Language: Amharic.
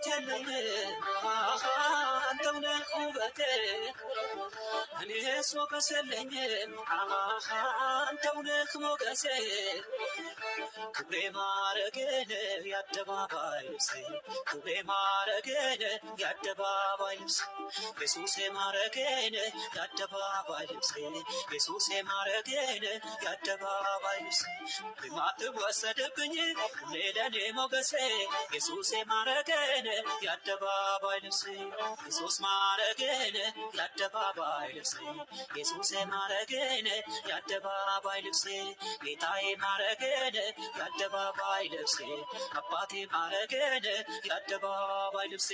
ሞት የለኝ አንተው ነህ ውበቴ እኔስ ሞገስ የለኝም አንተው ነህ ሞገሴ ክብሬ ማረግን የአደባባይ ልብሴ ክብሬ ማረግን የአደባባይ ልብሴ ኢየሱሴ ማረግን የአደባባይ ልብሴ ኢየሱሴ ማረግን የአደባባይ ልብሴ የማትወሰድብኝ ሁሌ ለኔ ሞገሴ ኢየሱሴ ማረግን የአደባባይ ልብሴ ኢየሱስ ማረግን የአደባባይ ልብሴ ኢየሱሴ ማረግን የአደባባይ ልብሴ ጌታዬ ማረግን የአደባባይ ልብሴ አባቴ ማረግን የአደባባይ ልብሴ